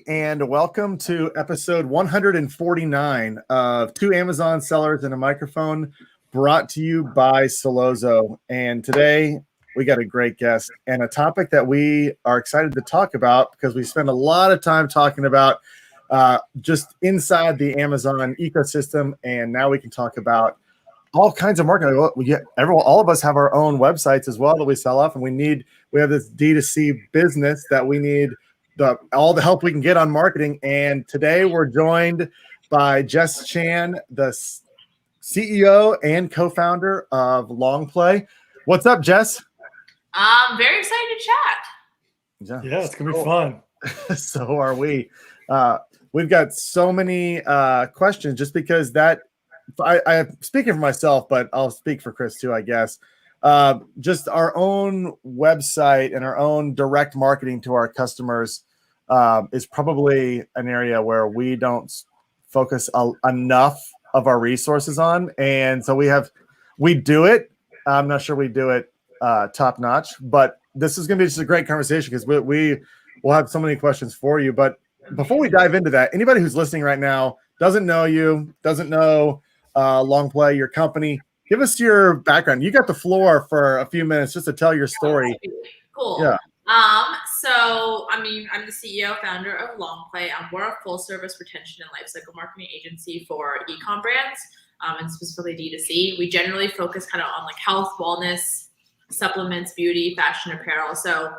and welcome to episode 149 of Two Amazon Sellers and a Microphone, brought to you by Solozo. And today we got a great guest and a topic that we are excited to talk about because we spend a lot of time talking about just inside the Amazon ecosystem. And now we can talk about all kinds of marketing. All of us have our own websites as well that we sell off, and we have this D2C business that we need all the help we can get on marketing. And today we're joined by Jess Chan, the CEO and co-founder of Longplay. What's up, Jess? I'm very excited to chat. Yeah, it's gonna be fun. So are we. We've got so many questions just because I'm speaking for myself, but I'll speak for Chris too, I guess. Just our own website and our own direct marketing to our customers is probably an area where we don't focus enough of our resources on. And so we do it. I'm not sure we do it top notch, but this is going to be just a great conversation because we will have so many questions for you. But before we dive into that, anybody who's listening right now doesn't know you, doesn't know Longplay, your company. Give us your background. You got the floor for a few minutes just to tell your story. Cool. Yeah. So I'm the CEO, founder of Longplay. We're a full service retention and lifecycle marketing agency for e-com brands, and specifically D2C. We generally focus kind of on like health, wellness, supplements, beauty, fashion, apparel. So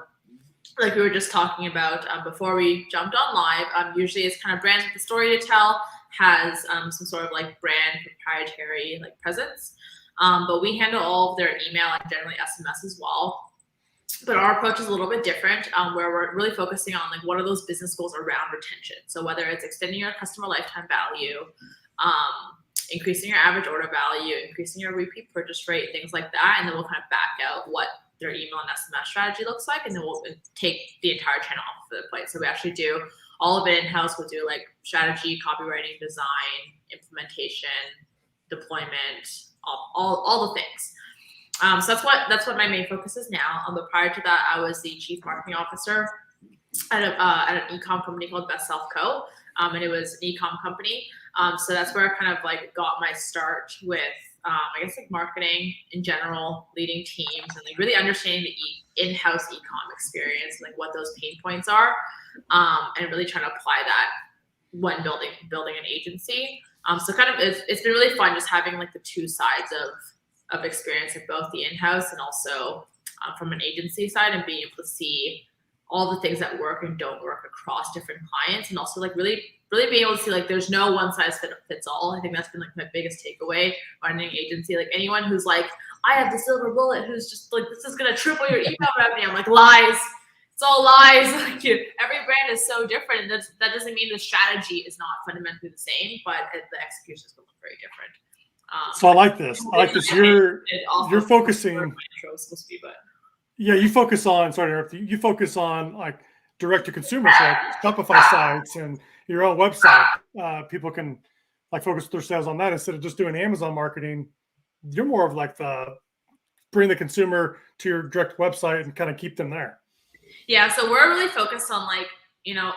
like we were just talking about before we jumped on live, usually it's kind of brands with a story to tell, has some sort of like brand proprietary like presence. But we handle all of their email and generally SMS as well. But our approach is a little bit different, where we're really focusing on like what are those business goals around retention. So whether it's extending your customer lifetime value, increasing your average order value, increasing your repeat purchase rate, things like that, and then we'll kind of back out what their email and SMS strategy looks like, and then we'll take the entire channel off of the plate. So we actually do all of it in-house. We'll do like strategy, copywriting, design, implementation, deployment, all the things. So that's what my main focus is now. But prior to that, I was the chief marketing officer at an e-com company called Best Self Co. And it was an e-com company. So that's where I kind of like got my start with, I guess like marketing in general, leading teams, and like really understanding the in-house e-com experience, like what those pain points are, and really trying to apply that when building an agency. So kind of it's been really fun just having like the two sides of experience of both the in-house and also from an agency side, and being able to see all the things that work and don't work across different clients, and also like really being able to see like there's no one size fits all. I think that's been like my biggest takeaway running an agency. Like anyone who's like, I have the silver bullet, who's just like, this is gonna triple your email revenue. I'm like, lies. It's all lies. Like every brand is so different. That doesn't mean the strategy is not fundamentally the same, but the execution is going to look very different. So I like this. You're focusing. Yeah, you focus on. Sorry to interrupt you. You focus on like direct to consumer, so like Shopify sites and your own website. People can like focus their sales on that instead of just doing Amazon marketing. You're more of like bring the consumer to your direct website and kind of keep them there. Yeah, so we're really focused on like,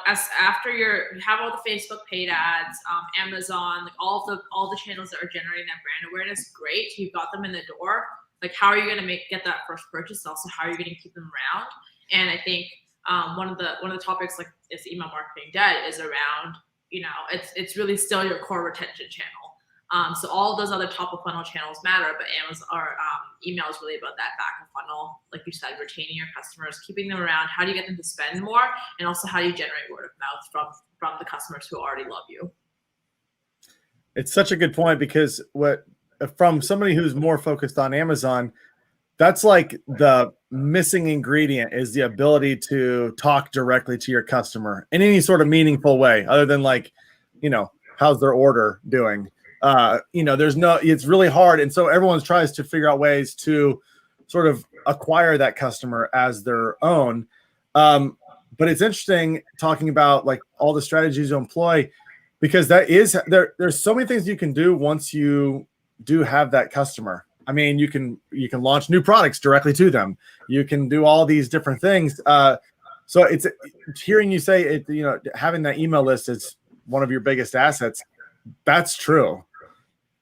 as after you have all the Facebook paid ads, Amazon, like all the channels that are generating that brand awareness, great. You've got them in the door. Like, how are you going to get that first purchase? Also, how are you going to keep them around? And I think one of the topics like is email marketing dead is around, it's really still your core retention channel. So all of those other top of funnel channels matter, but Amazon or email is really about that back of funnel, like you said, retaining your customers, keeping them around. How do you get them to spend more, and also how do you generate word of mouth from the customers who already love you? It's such a good point because from somebody who's more focused on Amazon, that's like the missing ingredient is the ability to talk directly to your customer in any sort of meaningful way, other than like, how's their order doing? It's really hard. And so everyone tries to figure out ways to sort of acquire that customer as their own. But it's interesting talking about like all the strategies you employ, because there's so many things you can do once you do have that customer. I mean, you can launch new products directly to them. You can do all these different things. So it's hearing you say it, you know, having that email list is one of your biggest assets. That's true.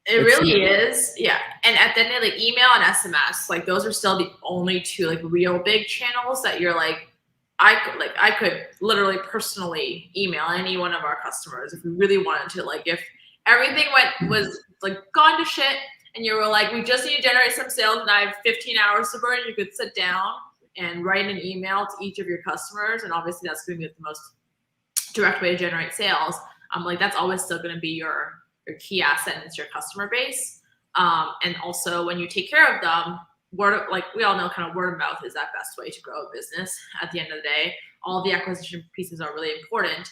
It really is. Yeah. And at the end of the email and SMS, like those are still the only two like real big channels that you're like, I could literally personally email any one of our customers if we really wanted to. Like if everything was like gone to shit and you were like, we just need to generate some sales and I have 15 hours to burn, you could sit down and write an email to each of your customers. And obviously that's going to be the most direct way to generate sales. Like that's always still going to be your key asset, and it's your customer base. And also when you take care of them, like we all know, kind of word of mouth is that best way to grow a business. At the end of the day, all the acquisition pieces are really important,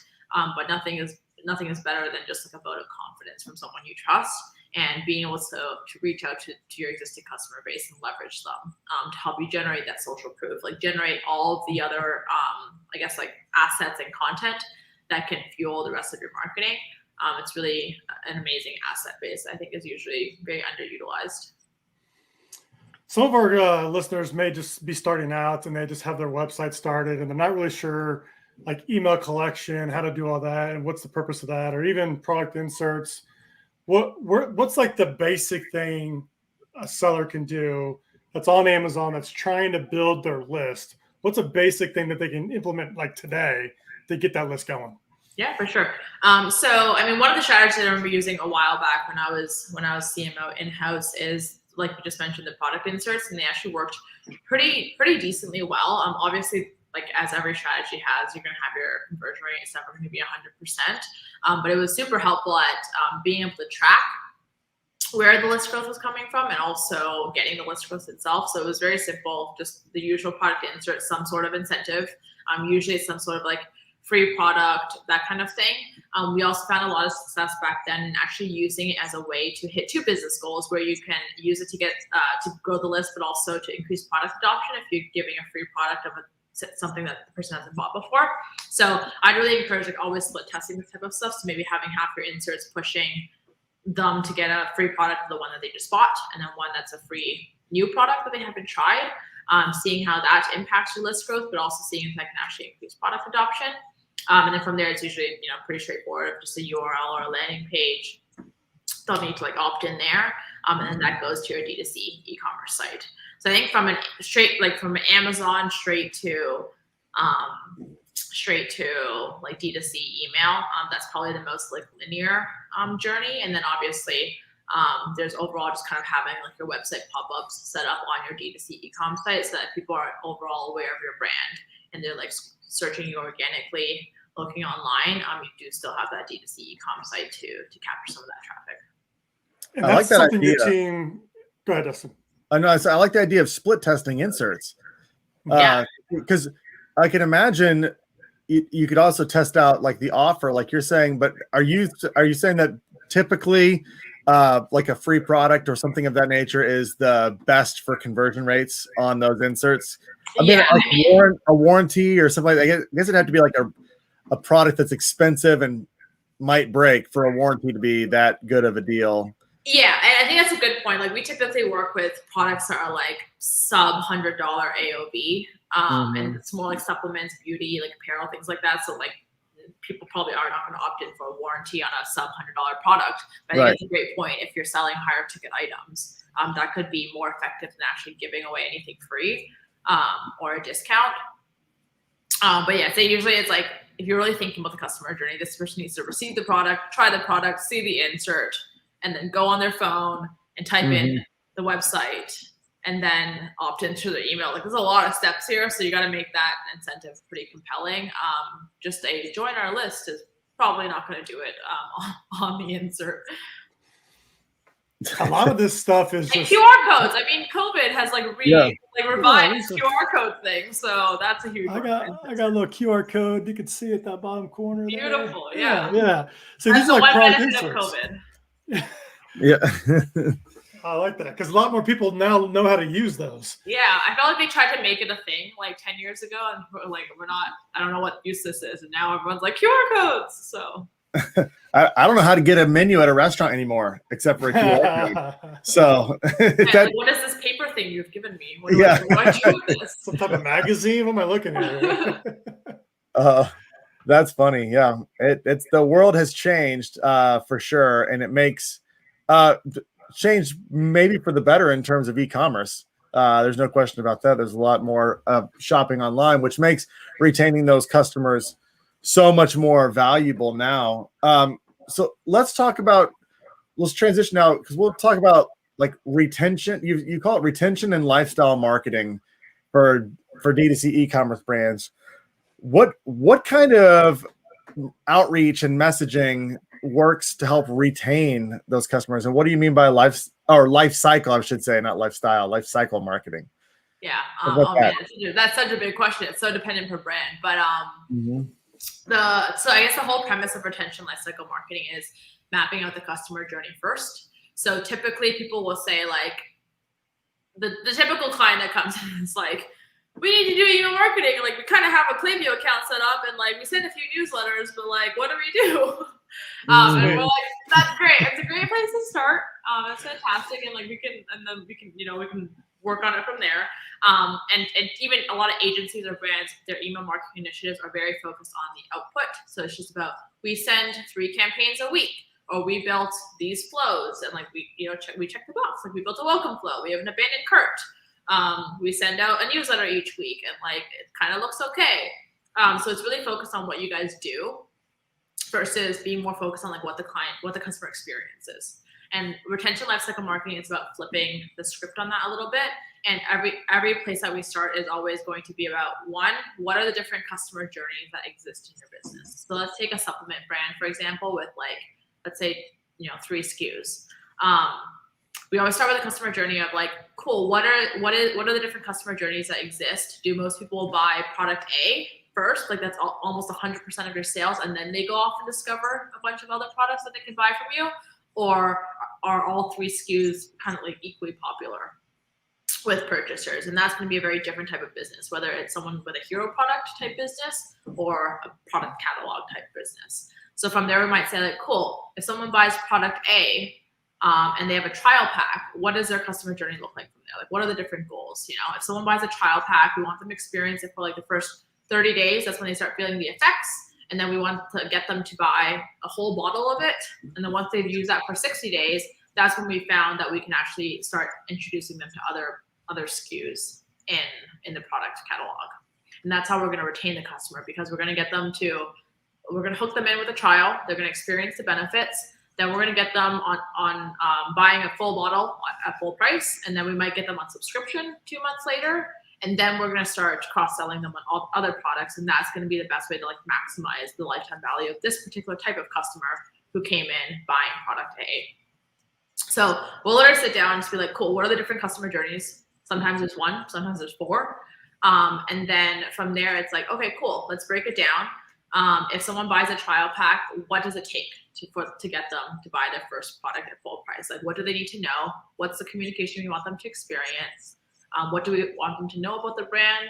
but nothing is better than just like a vote of confidence from someone you trust, and being able to reach out to your existing customer base and leverage them to help you generate that social proof, like generate all of the other, I guess, like assets and content that can fuel the rest of your marketing. It's really an amazing asset base. I think is usually very underutilized. Some of our listeners may just be starting out and they just have their website started and they're not really sure, like email collection, how to do all that, and what's the purpose of that, or even product inserts. What's like the basic thing a seller can do that's on Amazon that's trying to build their list? What's a basic thing that they can implement like today to get that list going? Yeah, for sure. So I mean, one of the strategies I remember using a while back when I was CMO in-house is, like you just mentioned, the product inserts, and they actually worked pretty decently well. Obviously, like as every strategy has, you're going to have your conversion rate. It's never going to be 100%. But it was super helpful at being able to track where the list growth was coming from and also getting the list growth itself. So it was very simple, just the usual product insert, some sort of incentive. Usually it's some sort of like free product, that kind of thing. We also found a lot of success back then in actually using it as a way to hit two business goals, where you can use it to get to grow the list, but also to increase product adoption if you're giving a free product of something that the person hasn't bought before. So I'd really encourage like always split testing this type of stuff. So maybe having half your inserts pushing them to get a free product of the one that they just bought, and then one that's a free new product that they haven't tried. Seeing how that impacts your list growth, but also seeing if that can actually increase product adoption. And then from there, it's usually, pretty straightforward, just a URL or a landing page. They'll need to like opt in there. And then that goes to your D2C e-commerce site. So I think from from Amazon straight to like D2C email, that's probably the most like linear journey. And then obviously there's overall just kind of having like your website pop-ups set up on your D2C e-com site so that people are overall aware of your brand and they're like searching you organically, looking online. You do still have that D2C e-com site to capture some of that traffic. And that's like that something idea. Your team. Go ahead, Dustin. I know. I like the idea of split testing inserts. Because I can imagine you could also test out like the offer, like you're saying. But are you saying that typically, like a free product or something of that nature is the best for conversion rates on those inserts? I mean, a warranty or something like that. I guess it'd have to be like a product that's expensive and might break for a warranty to be that good of a deal. Yeah, and I think that's a good point. Like we typically work with products that are like sub $100 AOV, and it's more like supplements, beauty, like apparel, things like that. So like people probably are not going to opt in for a warranty on a sub $100 product. But I think it's a great point if you're selling higher ticket items. That could be more effective than actually giving away anything free or a discount. But yeah, so usually it's like if you're really thinking about the customer journey, this person needs to receive the product, try the product, see the insert, and then go on their phone and type in the website and then opt into their email. Like there's a lot of steps here. So you got to make that incentive pretty compelling. Just a join our list is probably not going to do it on the insert. A lot of this stuff is just QR codes. I mean, COVID has revived this QR code thing, so that's a huge. I got a little QR code. You can see at that bottom corner. Beautiful, there. Yeah. So these are like product inserts. Yeah. I like that because a lot more people now know how to use those. Yeah, I felt like they tried to make it a thing like 10 years ago, and we're not. I don't know what use this is, and now everyone's like QR codes. So I don't know how to get a menu at a restaurant anymore, except for a QR code. So what is this paper thing you've given me? What do I do with this? Some type of magazine? What am I looking at? That's funny. Yeah, it's the world has changed for sure, and it makes change maybe for the better in terms of e-commerce. There's no question about that. There's a lot more shopping online, which makes retaining those customers so much more valuable now. So let's transition now, because we'll talk about like retention. You call it retention and lifestyle marketing for D2C e-commerce brands. What kind of outreach and messaging works to help retain those customers, and what do you mean by life cycle? I should say, not lifestyle, life cycle marketing. Yeah, that's such a big question. It's so dependent per brand, but so I guess the whole premise of retention lifecycle marketing is mapping out the customer journey first. So typically people will say like the typical client that comes in is like, we need to do email marketing. Like we kind of have a Klaviyo account set up and like we send a few newsletters, but like, what do we do? And we're like, that's great. It's a great place to start. It's fantastic. And like we can work on it from there. And even a lot of agencies or brands, their email marketing initiatives are very focused on the output. So it's just about, we send 3 campaigns a week, or we built these flows, and like we check the box. Like we built a welcome flow. We have an abandoned cart. We send out a newsletter each week, and like it kind of looks okay. So it's really focused on what you guys do versus being more focused on like what the customer experience is. And retention lifecycle marketing is about flipping the script on that a little bit. And every place that we start is always going to be about, one, what are the different customer journeys that exist in your business? So let's take a supplement brand, for example, with like, let's say, 3 SKUs. We always start with a customer journey of like, cool, what are the different customer journeys that exist? Do most people buy product A first? Like that's almost 100% of your sales, and then they go off and discover a bunch of other products that they can buy from you? Or are all 3 SKUs kind of like equally popular with purchasers? And that's going to be a very different type of business, whether it's someone with a hero product type business or a product catalog type business. So from there, we might say like, cool, if someone buys product A and they have a trial pack, what does their customer journey look like from there? Like, what are the different goals? If someone buys a trial pack, we want them to experience it for like the first 30 days. That's when they start feeling the effects. And then we want to get them to buy a whole bottle of it. And then once they've used that for 60 days, that's when we found that we can actually start introducing them to other SKUs in the product catalog. And that's how we're going to retain the customer, because we're going to hook them in with a trial. They're going to experience the benefits. Then we're going to get them on buying a full bottle at full price. And then we might get them on subscription 2 months later. And then we're going to start cross-selling them on all other products. And that's going to be the best way to like maximize the lifetime value of this particular type of customer who came in buying product A. So we'll let her sit down and just be like, cool, what are the different customer journeys? Sometimes there's 1, sometimes there's 4. And then from there, it's like, okay, cool, let's break it down. If someone buys a trial pack, what does it take to get them to buy their first product at full price? Like, what do they need to know? What's the communication we want them to experience? What do we want them to know about the brand?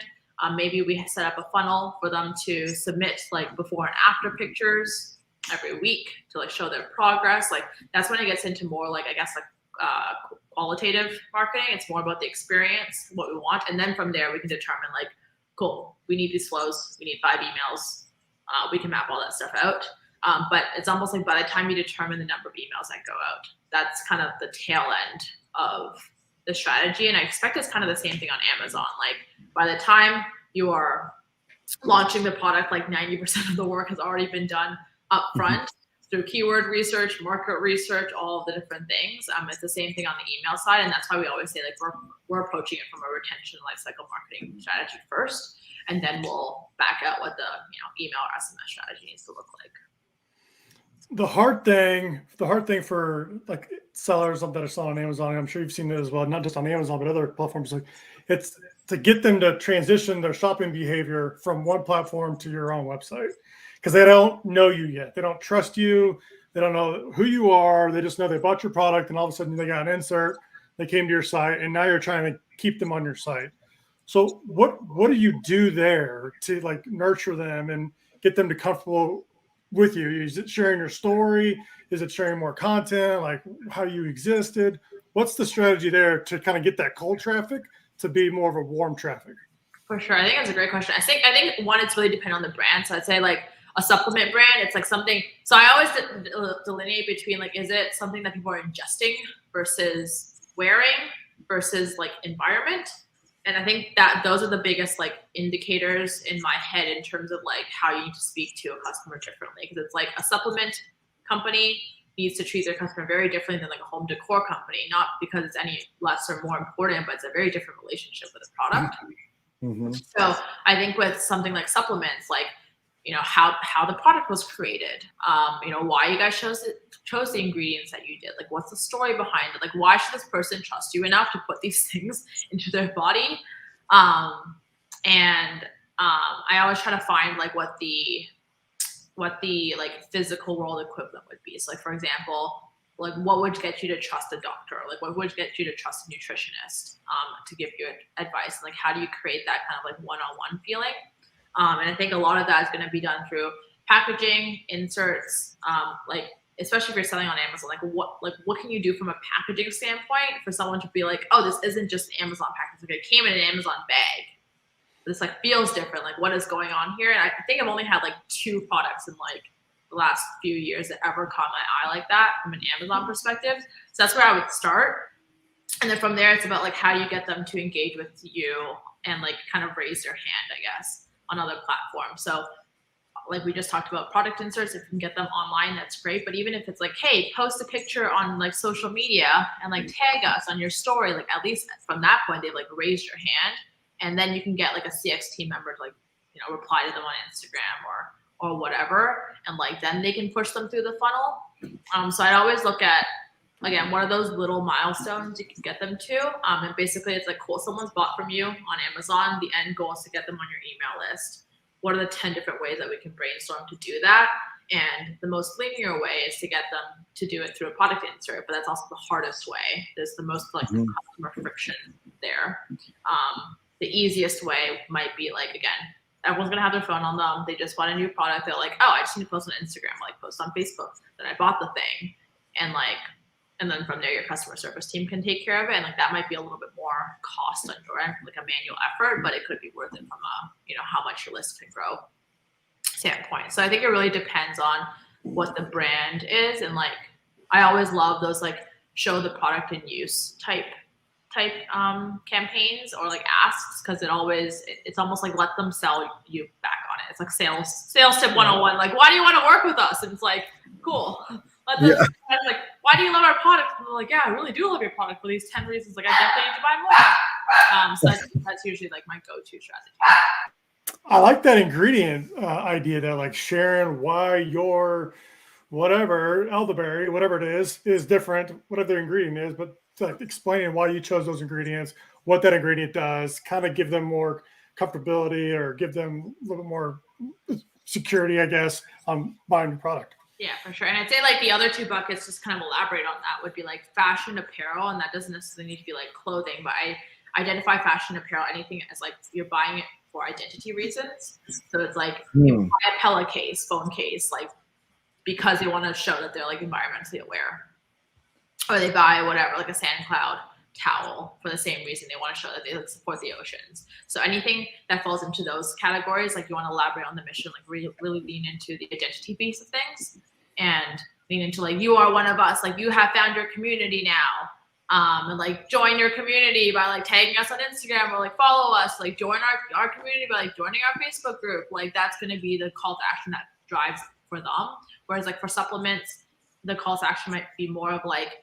Maybe we set up a funnel for them to submit like before and after pictures every week to like show their progress. Like that's when it gets into more like, I guess, like qualitative marketing. It's more about the experience, what we want. And then from there, we can determine like, cool, we need these flows. We need 5 emails. We can map all that stuff out. But it's almost like by the time you determine the number of emails that go out, that's kind of the tail end of the strategy. And I expect it's kind of the same thing on Amazon. Like by the time you are launching the product, like 90% of the work has already been done up front through keyword research, market research, all of the different things. It's the same thing on the email side. And that's why we always say like we're approaching it from a retention lifecycle marketing strategy first. And then we'll back out what the email or SMS strategy needs to look like. The hard thing for like sellers that are selling on Amazon, I'm sure you've seen it as well, not just on Amazon, but other platforms. Like it's to get them to transition their shopping behavior from one platform to your own website, because they don't know you yet. They don't trust you. They don't know who you are. They just know they bought your product and all of a sudden they got an insert. They came to your site and now you're trying to keep them on your site. So what do you do there to like nurture them and get them to with you? Is it sharing your story? Is it sharing more content, like how you existed? What's the strategy there to kind of get that cold traffic to be more of a warm traffic? For sure. I think that's a great question. I think one, it's really dependent on the brand. So I'd say like a supplement brand, it's like something. So I always delineate between like, is it something that people are ingesting versus wearing versus like environment? And I think that those are the biggest like indicators in my head in terms of like how you need to speak to a customer differently. Because it's like a supplement company needs to treat their customer very differently than like a home decor company, not because it's any less or more important, but it's a very different relationship with the product. Mm-hmm. So I think with something like supplements, like, you know, how the product was created, you know, why you guys chose the ingredients that you did, like what's the story behind it, like why should this person trust you enough to put these things into their body, and I always try to find like what the like physical world equivalent would be. So like, for example, like what would get you to trust a doctor? Like what would get you to trust a nutritionist to give you advice? Like how do you create that kind of like one-on-one feeling? And I think a lot of that is going to be done through packaging, inserts, like especially if you're selling on Amazon, like what can you do from a packaging standpoint for someone to be like, oh, this isn't just an Amazon package. Like it came in an Amazon bag. This like feels different. Like what is going on here? And I think I've only had like 2 products in like the last few years that ever caught my eye like that from an Amazon perspective. So that's where I would start. And then from there, it's about like how do you get them to engage with you and like kind of raise their hand, I guess, on other platforms. So like we just talked about product inserts, if you can get them online, that's great. But even if it's like, hey, post a picture on like social media and like tag us on your story, like at least from that point, they've like raised your hand. And then you can get like a CX team member to like, you know, reply to them on Instagram or whatever. And like, then they can push them through the funnel. So I'd always look at, again, what are those little milestones you can get them to? And basically it's like, cool, someone's bought from you on Amazon. The end goal is to get them on your email list. What are the 10 different ways that we can brainstorm to do that? And the most linear way is to get them to do it through a product insert, but that's also the hardest way. There's the most like customer friction there. The easiest way might be like, again, everyone's gonna have their phone on them. They just bought a new product. They're like, oh, I just need to post on Instagram, like post on Facebook. Then I bought the thing, and then from there, your customer service team can take care of it. And like that might be a little bit more cost on your end, like a manual effort, but it could be worth it from a, you know, how much your list can grow standpoint. So I think it really depends on what the brand is, and like I always love those like show the product in use type campaigns or like asks, because it's almost like let them sell you back on it. It's like sales tip 101. Like, why do you want to work with us? And it's like, cool. Let them like, why do you love our product? And they're like, yeah, I really do love your product for these 10 reasons. Like, I definitely need to buy more. So that's usually like my go-to strategy. I like that ingredient idea though, like sharing why your whatever elderberry, whatever it is different, whatever the ingredient is, but like explaining why you chose those ingredients, what that ingredient does, kind of give them more comfortability or give them a little more security, I guess, on buying your product. Yeah, for sure. And I'd say like the other 2 buckets, just kind of elaborate on that, would be like fashion apparel. And that doesn't necessarily need to be like clothing, but I identify fashion apparel, anything as like you're buying it for identity reasons. So it's like you buy a Pella case, phone case, like because they want to show that they're like environmentally aware. Or they buy whatever, like a SandCloud towel for the same reason. They want to show that they like support the oceans. So anything that falls into those categories, like you want to elaborate on the mission, like really lean into the identity piece of things and lean into like, you are one of us, like you have found your community now. And like join your community by like tagging us on Instagram or like follow us, like join our community by like joining our Facebook group. Like that's going to be the call to action that drives for them. Whereas like for supplements, the call to action might be more of like,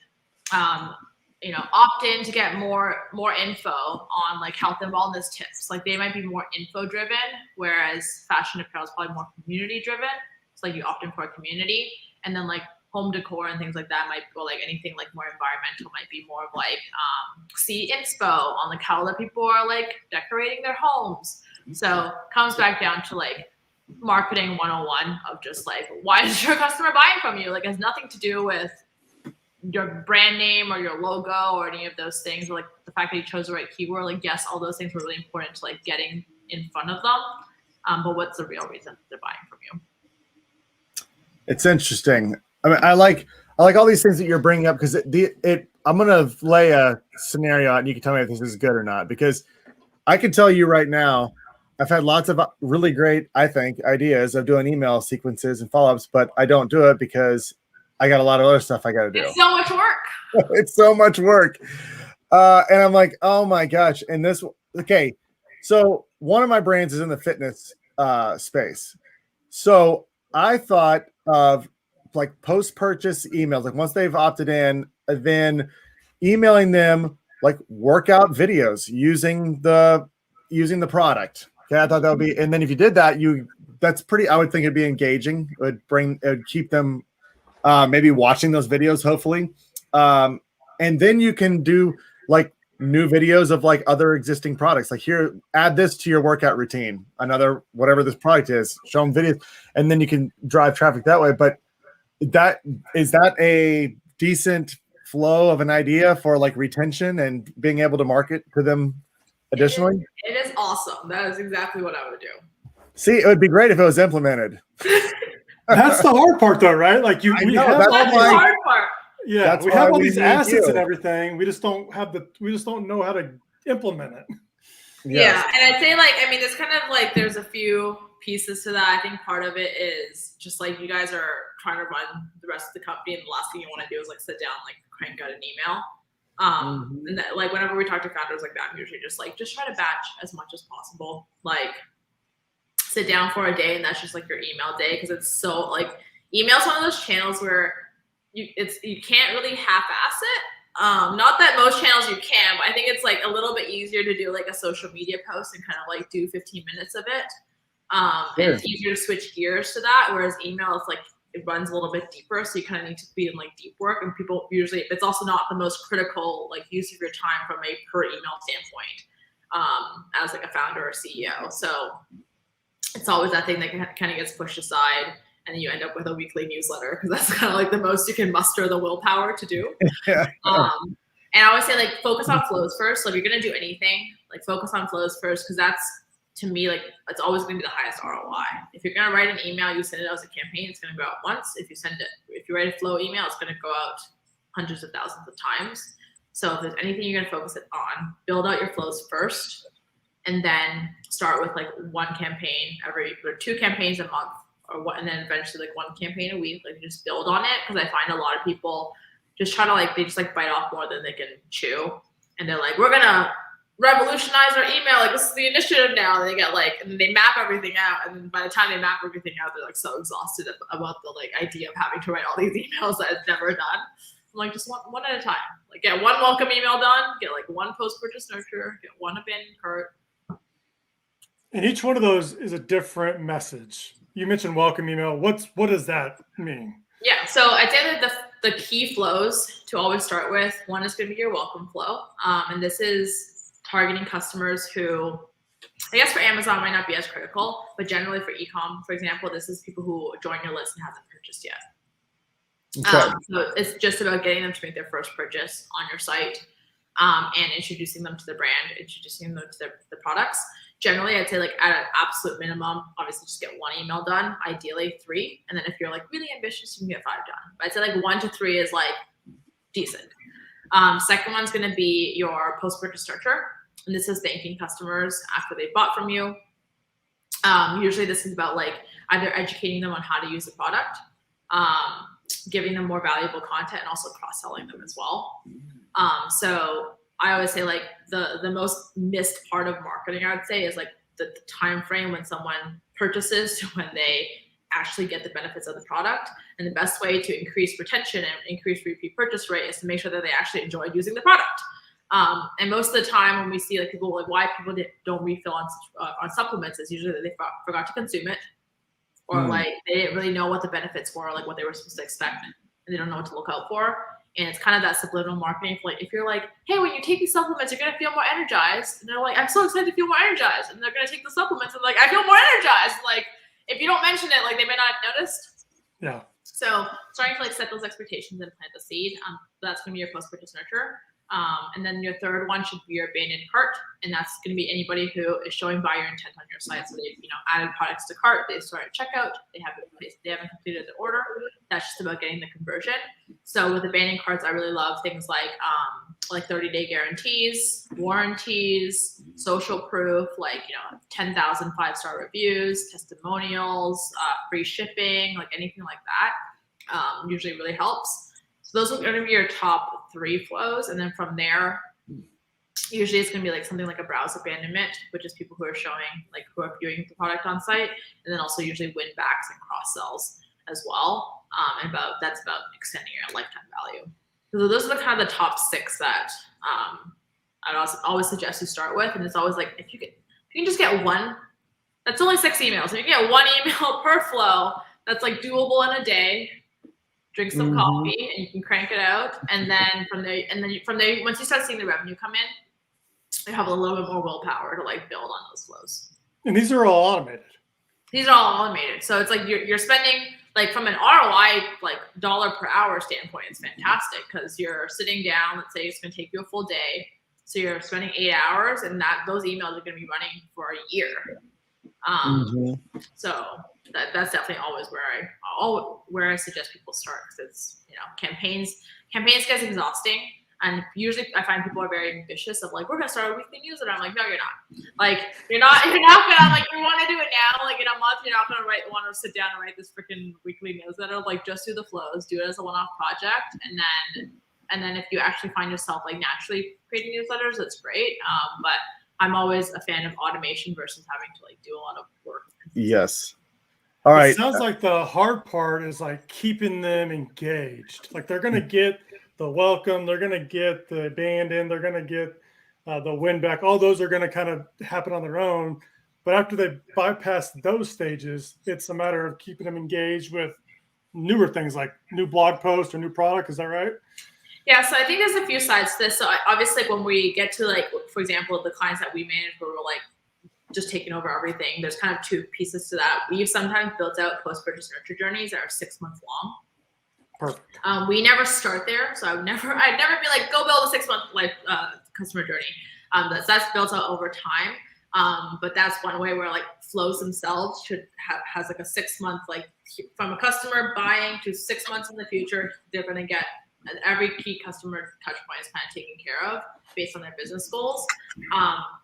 you know, opt in to get more info on like health and wellness tips. Like they might be more info driven, whereas fashion apparel is probably more community driven. So like you opt in for a community, and then like home decor and things like that might go like anything like more environmental might be more of like see inspo on like how other people are like decorating their homes. So comes back down to like marketing 101 of just like, why is your customer buying from you? Like it has nothing to do with your brand name or your logo or any of those things, or like the fact that you chose the right keyword. Like yes, all those things were really important to like getting in front of them, but what's the real reason they're buying from you? It's interesting. I mean, I like all these things that you're bringing up because I'm gonna lay a scenario out and you can tell me if this is good or not, because I can tell you right now, I've had lots of really great, I think, ideas of doing email sequences and follow-ups, but I don't do it because I got a lot of other stuff I got to do. It's so much work. It's so much work. And I'm like, oh my gosh. And okay. So one of my brands is in the fitness space. So I thought of like post-purchase emails, like once they've opted in, then emailing them like workout videos using the product. Okay, I thought that would be, and then if you did that, that's pretty. I would think it'd be engaging. It would keep them maybe watching those videos, hopefully. And then you can do like new videos of like other existing products. Like here, add this to your workout routine. Another whatever this product is, show them videos, and then you can drive traffic that way. But is that a decent flow of an idea for like retention and being able to market to them additionally? It is awesome. That is exactly what I would do. See, it would be great if it was implemented. That's the hard part, though, right? Like that's the hard part. Yeah, we have all these assets and everything. We just don't know how to implement it. Yeah, and I'd say it's kind of like there's a few pieces to that. I think part of it is just like you guys are trying to run the rest of the company, and the last thing you want to do is like sit down, like crank out an email. And that, like whenever we talk to founders like that, I'm usually just try to batch as much as possible. Like sit down for a day, and that's just like your email day, because it's so like email's one of those channels where you can't really half-ass it. Not that most channels you can, but I think it's like a little bit easier to do like a social media post and kind of like do 15 minutes of it. And it's easier to switch gears to that. Whereas email, it's like it runs a little bit deeper, so you kind of need to be in like deep work. And people usually, it's also not the most critical like use of your time from a per email standpoint, as like a founder or CEO. So it's always that thing that kind of gets pushed aside. And then you end up with a weekly newsletter because that's kind of like the most you can muster the willpower to do. And I always say like focus on flows first. So if you're gonna do anything, like focus on flows first, because that's, to me, like it's always gonna be the highest ROI. If you're gonna write an email, you send it out as a campaign, it's gonna go out once. If you write a flow email, it's gonna go out hundreds of thousands of times. So if there's anything you're gonna focus it on, build out your flows first, and then start with like one campaign or 2 campaigns a month. And then eventually like 1 campaign a week, like just build on it. Because I find a lot of people just try to they just bite off more than they can chew. And they're like, we're going to revolutionize our email. Like this is the initiative now. And they get and they map everything out. And then by the time they map everything out, they're like so exhausted about the idea of having to write all these emails that it's never done. I'm like, just one at a time. Like get 1 welcome email done, get 1 post-purchase nurture, get 1 abandoned cart. And each one of those is a different message. You mentioned welcome email. What does that mean? Yeah, so I'd say that the key flows to always start with, one is going to be your welcome flow. And this is targeting customers who, I guess for Amazon might not be as critical, but generally for e-com, for example, this is people who join your list and haven't purchased yet. Okay. So it's just about getting them to make their first purchase on your site, and introducing them to the brand, introducing them to the products. Generally, I'd say at an absolute minimum, obviously just get 1 email done, ideally 3. And then if you're really ambitious, you can get 5 done. But I'd say 1 to 3 is decent. Second one's going to be your post-purchase nurture. And this is thanking customers after they bought from you. Usually this is about either educating them on how to use the product, giving them more valuable content, and also cross-selling them as well. So I always say the most missed part of marketing, I would say, is the time frame when someone purchases to when they actually get the benefits of the product. And the best way to increase retention and increase repeat purchase rate is to make sure that they actually enjoyed using the product. And most of the time when we see people why people don't refill on supplements is usually that they forgot to consume it, or they didn't really know what the benefits were, what they were supposed to expect, and they don't know what to look out for. And it's kind of that subliminal marketing. If you're hey, when you take these supplements, you're gonna feel more energized, and they're I'm so excited to feel more energized, and they're gonna take the supplements and I feel more energized. If you don't mention it, they may not have noticed. Yeah. So starting to set those expectations and plant the seed. That's gonna be your post-purchase nurture. And then your third one should be your abandoned cart, and that's going to be anybody who is showing buyer intent on your site. So they've added products to cart, they started checkout, they haven't completed the order. That's just about getting the conversion. So with abandoned carts, I really love things like 30-day guarantees, warranties, social proof, 10,000 5-star reviews, testimonials, free shipping, anything like that. Usually really helps. So those are going to be your top 3 flows. And then from there, usually it's going to be something like a browse abandonment, which is people who are showing, who are viewing the product on site. And then also usually win backs and cross sells as well. And that's about extending your lifetime value. So those are the top 6 that I'd always suggest you start with. And it's always if you can just get one, that's only 6 emails. If you get 1 email per flow, that's doable in a day. Drink some coffee and you can crank it out. And then from there, once you start seeing the revenue come in, you have a little bit more willpower to build on those flows. And these are all automated. These are all automated. So it's you're spending from an ROI dollar per hour standpoint, it's fantastic because you're sitting down. Let's say it's going to take you a full day, so you're spending 8 hours, and those emails are going to be running for a year. So that's definitely always where I suggest people start, because it's campaigns gets exhausting, and usually I find people are very ambitious of we're gonna start a weekly newsletter. I'm no, you're not. You're not gonna you want to do it now. In a month, you're not gonna want to sit down and write this freaking weekly newsletter. Just do the flows, do it as a one-off project, and then if you actually find yourself naturally creating newsletters, that's great. But I'm always a fan of automation versus having to do a lot of work. Yes. All right. It sounds like the hard part is keeping them engaged. They're going to get the welcome, they're going to get the abandon, they're going to get the win back. All those are going to kind of happen on their own. But after they bypass those stages, it's a matter of keeping them engaged with newer things like new blog posts or new product. Is that right? Yeah, so I think there's a few sides to this. So obviously when we get to for example, the clients that we manage where we're just taking over everything, there's kind of 2 pieces to that. We've sometimes built out post-purchase nurture journeys that are 6 months long. Perfect. We never start there. So I'd never be go build a 6-month customer journey. That's built out over time. But that's one way where flows themselves has a 6-month, from a customer buying to 6 months in the future, they're going to get. And every key customer touch point is kind of taken care of based on their business goals.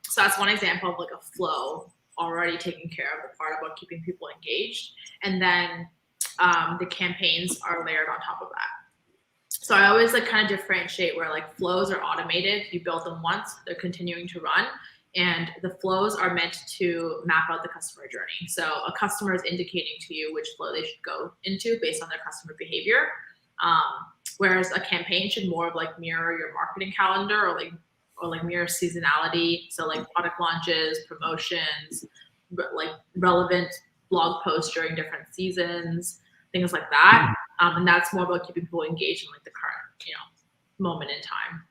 So that's one example of a flow already taking care of the part about keeping people engaged. And then the campaigns are layered on top of that. So I always kind of differentiate where flows are automated. You build them once, they're continuing to run. And the flows are meant to map out the customer journey. So a customer is indicating to you which flow they should go into based on their customer behavior. Whereas a campaign should more of mirror your marketing calendar or mirror seasonality. So product launches, promotions, relevant blog posts during different seasons, things like that. And that's more about keeping people engaged in the current, moment in time.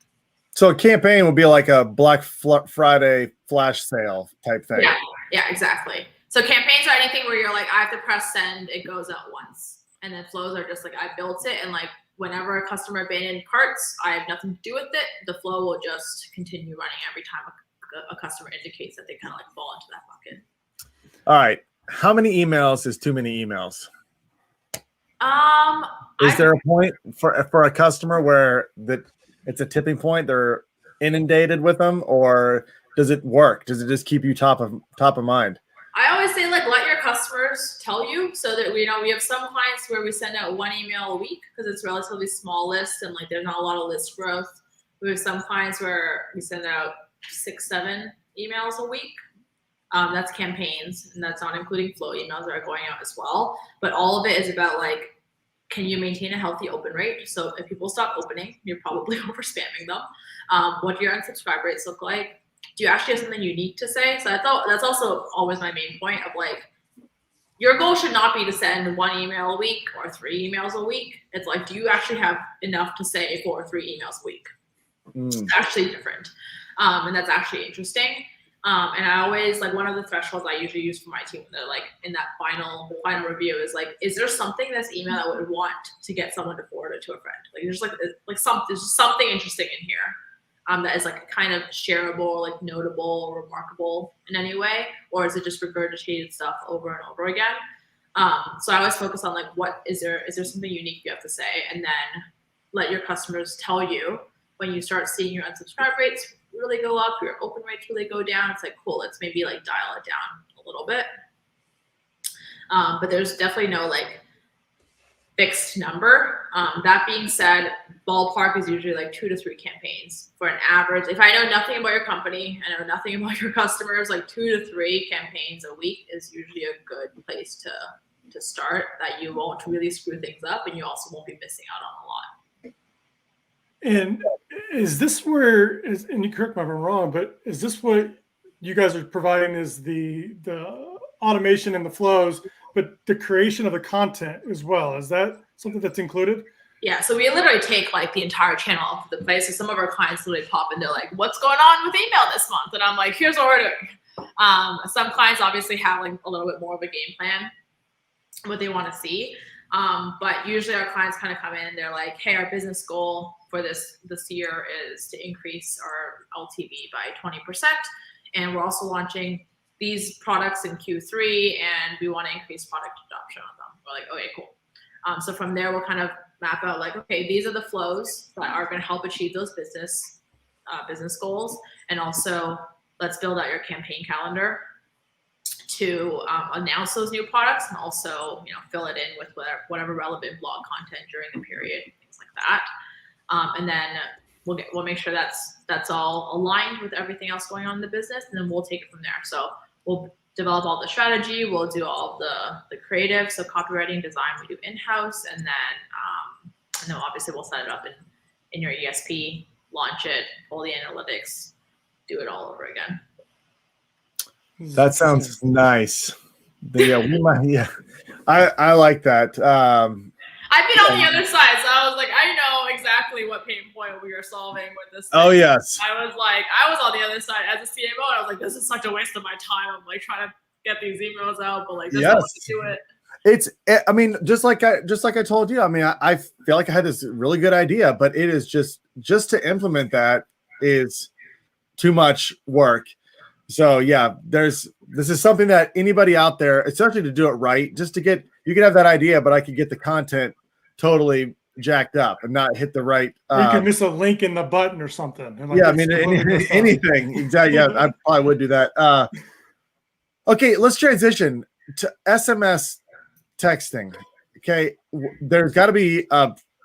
So a campaign would be a Black Friday flash sale type thing. Yeah, exactly. So campaigns are anything where you're I have to press send, it goes out once. And then flows are just I built it, and whenever a customer abandoned carts, I have nothing to do with it. The flow will just continue running every time a customer indicates that they kind of fall into that bucket. All right. How many emails is too many emails? Is there a point for a customer where it's a tipping point? They're inundated with them, or does it work? Does it just keep you top of mind? I always say let your customers tell you, so that we have some clients where we send out 1 email a week because it's relatively small list and there's not a lot of list growth. We have some clients where we send out 6, 7 emails a week. That's campaigns, and that's not including flow emails that are going out as well. But all of it is about can you maintain a healthy open rate? So if people stop opening, you're probably over spamming them. What do your unsubscribe rates look like? Do you actually have something unique to say? So that's also always my main point of your goal should not be to send 1 email a week or 3 emails a week. It's do you actually have enough to say for 3 emails a week? It's actually different. And that's actually interesting. And I always one of the thresholds I usually use for my team when they're in that final review is there something in this email I would want to get someone to forward it to a friend? There's just something interesting in here. that is like kind of shareable, like notable, or remarkable in any way, or is it just regurgitated stuff over and over again? So I always focus on like, what is there something unique you have to say, and then let your customers tell you when you start seeing your unsubscribe rates really go up, your open rates really go down. It's like, cool, let's maybe like dial it down a little bit. But there's definitely no like fixed number. That being said, ballpark is usually like 2 to 3 campaigns for an average. If I know nothing about your company, I know nothing about your customers, like 2 to 3 campaigns a week is usually a good place to start, that you won't really screw things up, and you also won't be missing out on a lot. And is this where, and you correct me if I'm wrong, but is this what you guys are providing, is the automation and the flows, but the creation of the content as well? Is that something that's included? Yeah, so we literally take like the entire channel off the place. So some of our clients literally pop in, they're like, what's going on with email this month? And I'm like, here's what we're doing. Some clients obviously have like a little bit more of a game plan, what they want to see. But usually our clients kind of come in and they're like, hey, our business goal for this year is to increase our LTV by 20%. And we're also launching these products in Q3, and we want to increase product adoption on them. We're like, okay, cool. So from there, we'll kind of map out like, okay, these are the flows that are going to help achieve those business goals. And also let's build out your campaign calendar to announce those new products, and also, you know, fill it in with whatever relevant blog content during the period, things like that. And then we'll make sure that's all aligned with everything else going on in the business, and then we'll take it from there. So we'll develop all the strategy, we'll do all the creative, so copywriting, design we do in-house, and then obviously we'll set it up in your ESP, launch it, pull the analytics, do it all over again. That sounds nice. I like that. I've been on the other side, so I was like, I know exactly what pain point we are solving with this thing. Oh, yes. I was on the other side as a CMO, and I was like, this is such a waste of my time. I'm like trying to get these emails out, but like, this is how to do it. I mean, just like I told you, I mean, I feel like I had this really good idea, but it is just to implement that is too much work. So yeah, this is something that anybody out there, especially to do it right, just to get, you can have that idea, but I could get the content totally jacked up and not hit the right. You can miss a link in the button or something. Like, yeah, I mean, anything. Exactly. Yeah, I probably would do that. Okay, let's transition to SMS texting. Okay, there's got to be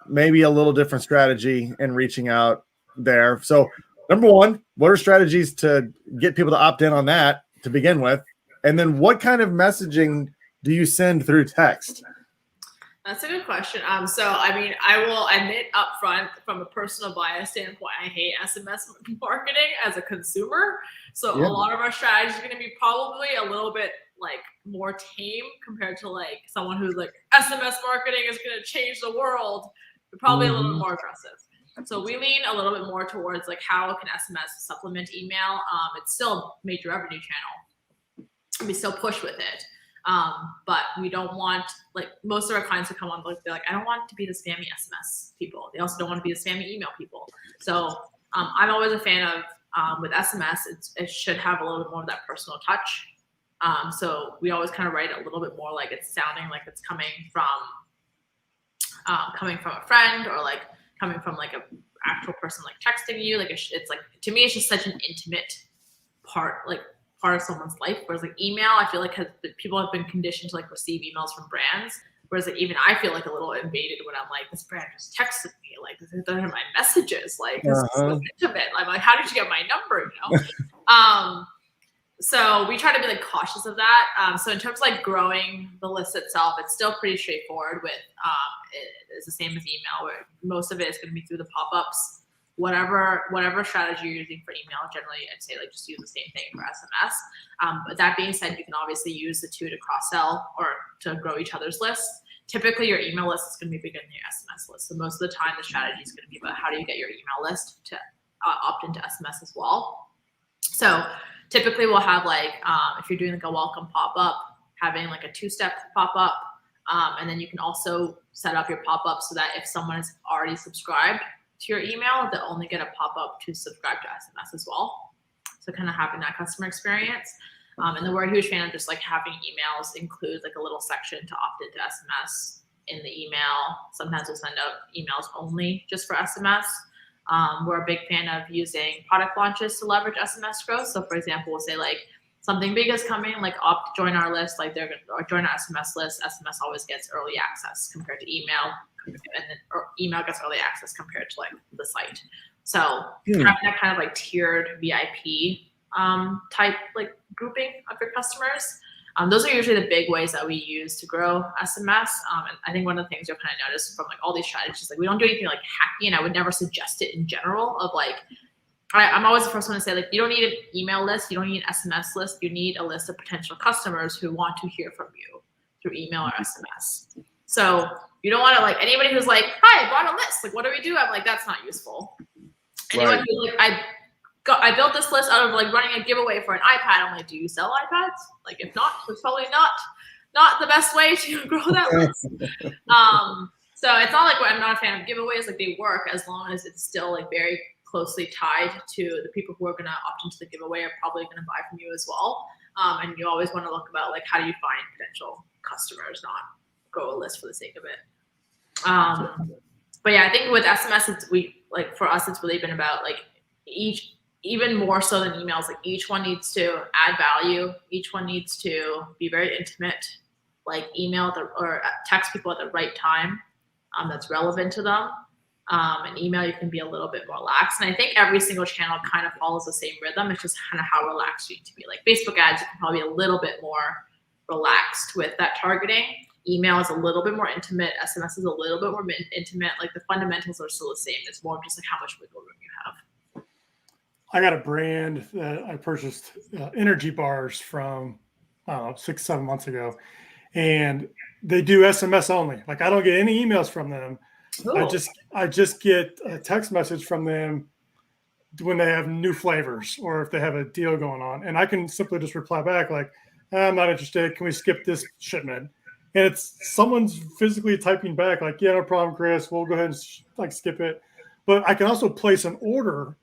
maybe a little different strategy in reaching out there. So number one, what are strategies to get people to opt in on that to begin with? And then what kind of messaging do you send through text? That's a good question. So, I mean, I will admit up front, from a personal bias standpoint, I hate SMS marketing as a consumer. So yeah, a lot of our strategy is going to be probably a little bit like more tame compared to like someone who's like, SMS marketing is going to change the world. We're probably a little bit more aggressive. So we lean a little bit more towards like, how can SMS supplement email? It's still a major revenue channel. We still push with it. But we don't want, like, most of our clients who come on, they're like, I don't want to be the spammy SMS people. They also don't want to be the spammy email people. So I'm always a fan of, with SMS, it should have a little bit more of that personal touch. So we always kind of write a little bit more like it's sounding like it's coming from a friend, or like coming from like a actual person like texting you. Like it's like, to me, it's just such an intimate part of someone's life. Whereas like email, I feel like people have been conditioned to like receive emails from brands. Whereas like even I feel like a little invaded when I'm like, this brand just texted me, like these are my messages, like this is so intimate. I'm like, how did you get my number? You know? So we try to be like cautious of that. So in terms of like growing the list itself, it's still pretty straightforward with it's the same as email, where most of it is going to be through the pop-ups. Whatever strategy you're using for email, generally I'd say like just use the same thing for SMS. But that being said, you can obviously use the two to cross-sell or to grow each other's lists. Typically your email list is going to be bigger than your SMS list. So most of the time the strategy is going to be about how do you get your email list to opt into SMS as well. So typically we'll have like, if you're doing like a welcome pop-up, having like a 2-step pop-up. And then you can also set up your pop-up so that if someone is already subscribed, to your email, they'll only get a pop-up to subscribe to SMS as well. So kind of having that customer experience. And then we're a huge fan of just like having emails include like a little section to opt into SMS in the email. Sometimes we'll send out emails only just for SMS. We're a big fan of using product launches to leverage SMS growth. So for example, we'll say like something big is coming, like join our list, like they're gonna, or join our SMS list. SMS always gets early access compared to email, and then or email gets early access compared to like the site. So having that kind of like tiered VIP type like grouping of your customers. Those are usually the big ways that we use to grow SMS. And I think one of the things you'll kind of notice from like all these strategies, like we don't do anything like hacky, and I would never suggest it in general of like, I'm always the first one to say like, you don't need an email list, you don't need an SMS list, you need a list of potential customers who want to hear from you through email or SMS. So you don't want to like anybody who's like, hi, I bought a list, like what do we do? I'm like, that's not useful. Anyone who's like, I built this list out of like running a giveaway for an iPad. I'm like, do you sell iPads? Like, if not, it's probably not the best way to grow that list. So it's not like I'm not a fan of giveaways. Like they work as long as it's still like very closely tied to the people who are going to opt into the giveaway are probably going to buy from you as well. And you always want to look about like how do you find potential customers, not grow a list for the sake of it. But yeah, I think with SMS, for us, it's really been about like even more so than emails, like each one needs to add value. Each one needs to be very intimate, like email or text people at the right time that's relevant to them. And email, you can be a little bit more lax. And I think every single channel kind of follows the same rhythm. It's just kind of how relaxed you need to be. Like Facebook ads, you can probably be a little bit more relaxed with that targeting. Email is a little bit more intimate. SMS is a little bit more intimate. Like the fundamentals are still the same. It's more just like how much wiggle room you have. I got a brand that I purchased energy bars from, I don't know, 6-7 months ago. And they do SMS only. Like I don't get any emails from them. Ooh. I just get a text message from them when they have new flavors or if they have a deal going on. And I can simply just reply back like, I'm not interested. Can we skip this shipment? And it's someone's physically typing back like, yeah, no problem, Chris. We'll go ahead and like skip it. But I can also place an order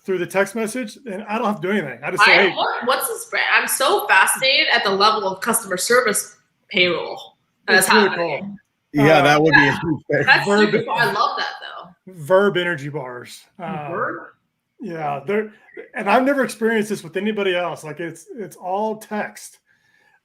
through the text message, and I don't have to do anything. I just say, hey. What's this brand? I'm so fascinated at the level of customer service payroll that's happening. Cool. Yeah, that would be a huge thing. That's super cool. I love that though. Verb energy bars. Verb? Yeah, and I've never experienced this with anybody else. Like it's all text.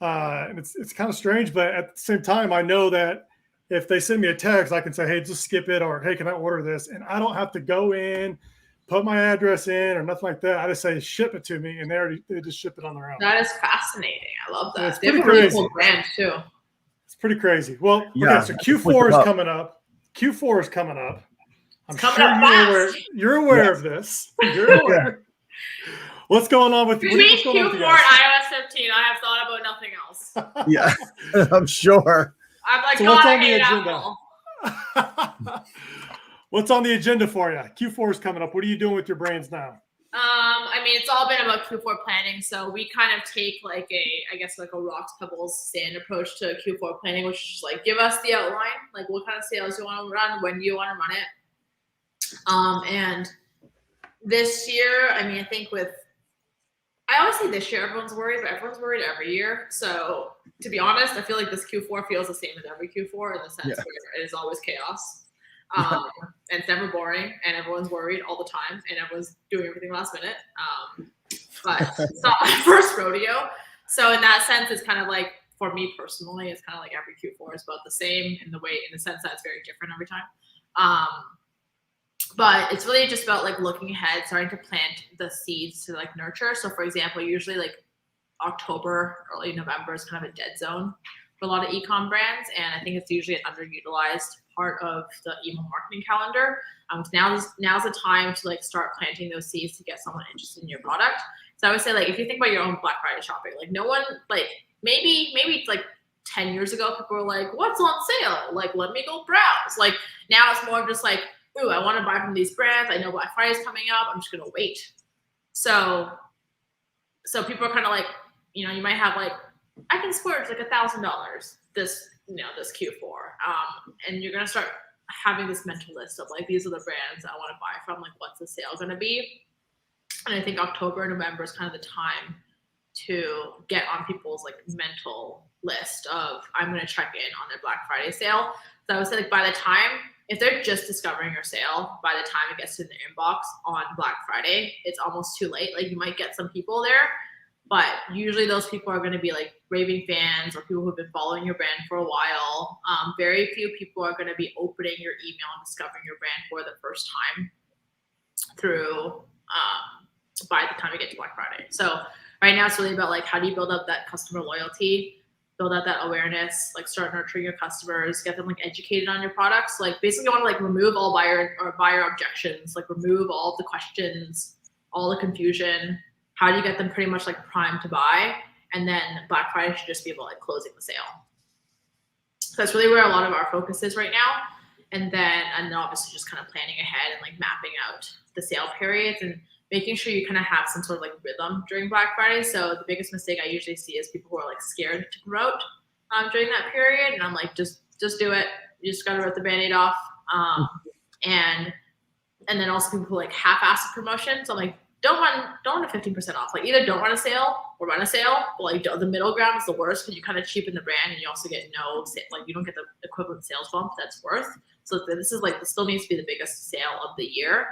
And it's kind of strange, but at the same time, I know that if they send me a text, I can say, hey, just skip it, or hey, can I order this? And I don't have to go in, put my address in or nothing like that. I just say, ship it to me, and they just ship it on their own. That is fascinating. I love that. It's pretty crazy. Cool brand too. It's pretty crazy. Well, yeah, okay, so Q4 is coming up. Q4 is coming up. I'm sure you're aware of this. You're aware. What's going on with you? Between Q4 and iOS 15, I have thought about nothing else. Yeah, I'm sure. I'm like, so God, I hate Apple. What's on the agenda for you? Q4 is coming up. What are you doing with your brands now? I mean, it's all been about Q4 planning. So we kind of take like a rocks, pebbles, sand approach to Q4 planning, which is like, give us the outline. Like what kind of sales you want to run? When do you want to run it? And this year, I mean, I think I always say this year everyone's worried, but everyone's worried every year. So to be honest, I feel like this Q4 feels the same as every Q4 in the sense where it is always chaos. And it's never boring, and everyone's worried all the time, and everyone's doing everything last minute. But it's not my first rodeo. So in that sense, it's kind of like, for me personally, it's kind of like every Q4 is about the same in the sense that it's very different every time. But it's really just about like looking ahead, starting to plant the seeds to like nurture. So for example, usually like October, early November is kind of a dead zone for a lot of e-com brands. And I think it's usually an underutilized part of the email marketing calendar. Now's the time to like start planting those seeds to get someone interested in your product. So I would say like, if you think about your own Black Friday shopping, like no one, like maybe it's like 10 years ago, people were like, what's on sale? Like, let me go browse. Like now it's more of just like, ooh, I want to buy from these brands. I know Black Friday is coming up. I'm just going to wait. So people are kind of like, you might have like, I can splurge like $1,000 this Q4. And you're going to start having this mental list of like, these are the brands I want to buy from, like what's the sale going to be. And I think October and November is kind of the time to get on people's like mental list of, I'm going to check in on their Black Friday sale. So I would say like by the time, if they're just discovering your sale, by the time it gets to their inbox on Black Friday, it's almost too late. Like you might get some people there, but usually those people are going to be like raving fans or people who've been following your brand for a while. Very few people are going to be opening your email and discovering your brand for the first time through by the time we get to Black Friday. So right now it's really about like, how do you build up that customer loyalty, build out that awareness, like start nurturing your customers, get them like educated on your products. Like basically you want to like remove all buyer objections, like remove all the questions, all the confusion. How do you get them pretty much like primed to buy? And then Black Friday should just be about like closing the sale. So that's really where a lot of our focus is right now. And then obviously just kind of planning ahead and like mapping out the sale periods and making sure you kind of have some sort of like rhythm during Black Friday. So the biggest mistake I usually see is people who are like scared to promote during that period. And I'm like, just do it. You just got to rip the Band-Aid off. And then also people who like half-ass the promotion. So I'm like, don't run a 15% off. Like either don't run a sale or run a sale. But like the middle ground is the worst because you kind of cheapen the brand and you also get you don't get the equivalent sales bump that's worth. So this still needs to be the biggest sale of the year.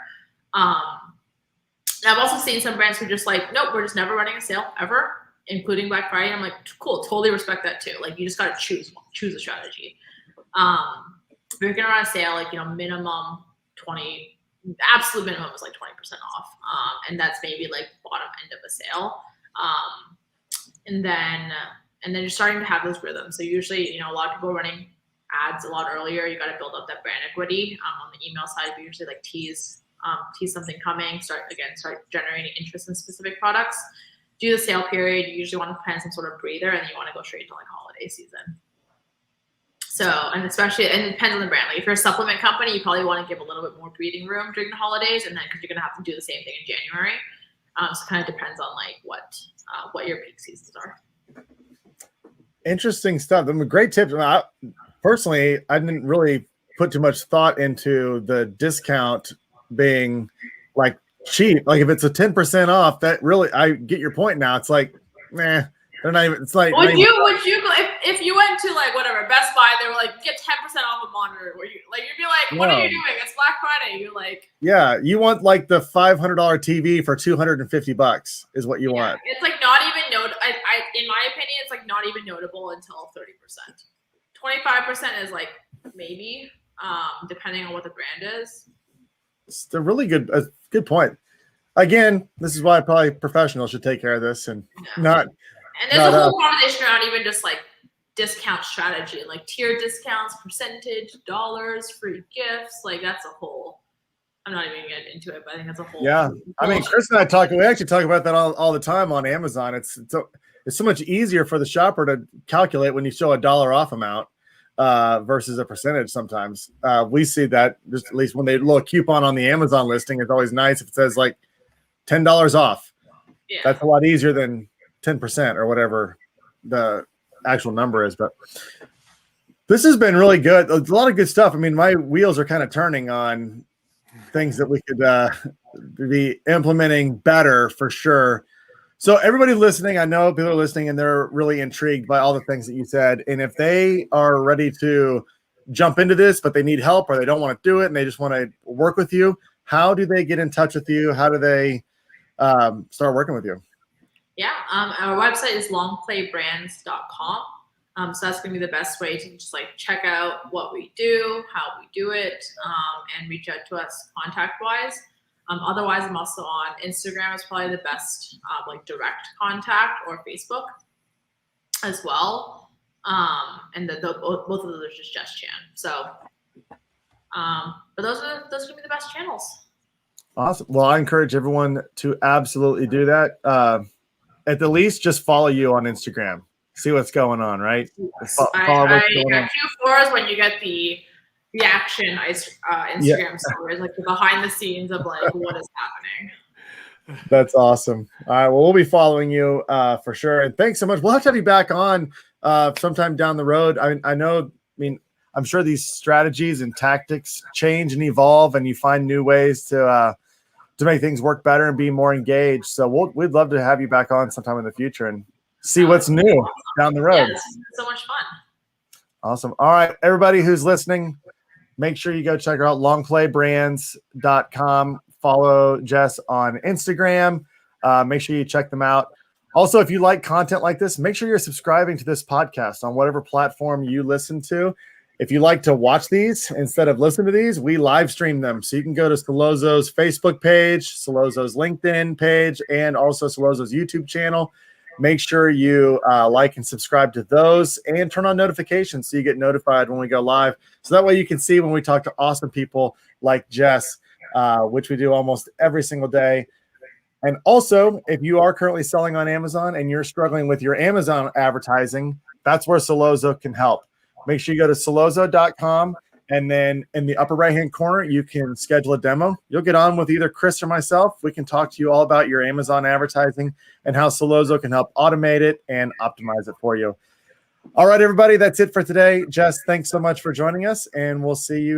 And I've also seen some brands who are just like, nope, we're just never running a sale ever, including Black Friday. I'm like, cool, totally respect that too. Like you just got to choose a strategy. If you're gonna run a sale, like minimum 20, absolute minimum is like 20% off, and that's maybe like bottom end of a sale. And then you're starting to have those rhythms. So usually, a lot of people are running ads a lot earlier. You got to build up that brand equity. On the email side, we usually like tease something coming, start generating interest in specific products. Do the sale period. You usually want to plan some sort of breather, and then you want to go straight to like holiday season. So, and it depends on the brand. Like if you're a supplement company, you probably want to give a little bit more breathing room during the holidays, and then because you're gonna have to do the same thing in January. So it kind of depends on like what your peak seasons are. Interesting stuff. Great tips. Personally, I didn't really put too much thought into the discount being like cheap. Like if it's a 10% off, that really, I get your point now. It's like, they're not even, it's like, would you if you went to like whatever Best Buy, they were like, get 10% off a monitor, where you'd be like, what are you doing? It's Black Friday. You're like, yeah, you want like the $500 TV for $250 is what you want. It's like not even in my opinion, it's like not even notable until 30%. 25% is like maybe, depending on what the brand is. It's a really good point. Again, this is why probably professionals should take care of this and not. And there's a whole conversation around even just like discount strategy, like tier discounts, percentage, dollars, free gifts. Like that's a whole. I'm not even getting into it, but I think that's a whole. Yeah, I mean, Chris and I we actually talk about that all the time on Amazon. It's so much easier for the shopper to calculate when you show a dollar off amount versus a percentage. Sometimes we see that just at least when they look coupon on the Amazon listing, it's always nice if it says like $10 off. Yeah. That's a lot easier than 10% or whatever the actual number is. But this has been really good. A lot of good stuff. I mean, my wheels are kind of turning on things that we could be implementing better for sure. So everybody listening, I know people are listening and they're really intrigued by all the things that you said. And if they are ready to jump into this, but they need help or they don't want to do it and they just want to work with you, how do they get in touch with you? How do they start working with you? Yeah, our website is longplaybrands.com. So that's going to be the best way to just like check out what we do, how we do it, and reach out to us contact-wise. Otherwise, I'm also on Instagram. Is probably the best like direct contact, or Facebook as well. And both of those are just Jess Chan. So, but those are going to be the best channels. Awesome. Well, I encourage everyone to absolutely do that. At the least, just follow you on Instagram. See what's going on, right? Yes. Q4 is when you get the action Instagram stories, like the behind the scenes of like what is happening. That's awesome. All right. Well, we'll be following you for sure. And thanks so much. We'll have to have you back on sometime down the road. I I'm sure these strategies and tactics change and evolve, and you find new ways to make things work better and be more engaged. So we'd love to have you back on sometime in the future and see what's new down the road. Yeah, this is so much fun. Awesome. All right, everybody who's listening, make sure you go check her out, longplaybrands.com. Follow Jess on Instagram. Make sure you check them out. Also, if you like content like this, make sure you're subscribing to this podcast on whatever platform you listen to. If you like to watch these instead of listen to these, we live stream them. So you can go to Solozo's Facebook page, Solozo's LinkedIn page, and also Solozo's YouTube channel. Make sure you like and subscribe to those and turn on notifications so you get notified when we go live. So that way you can see when we talk to awesome people like Jess, which we do almost every single day. And also, if you are currently selling on Amazon and you're struggling with your Amazon advertising, that's where Solozo can help. Make sure you go to solozo.com, and then in the upper right-hand corner, you can schedule a demo. You'll get on with either Chris or myself. We can talk to you all about your Amazon advertising and how Solozo can help automate it and optimize it for you. All right, everybody, that's it for today. Jess, thanks so much for joining us, and we'll see you.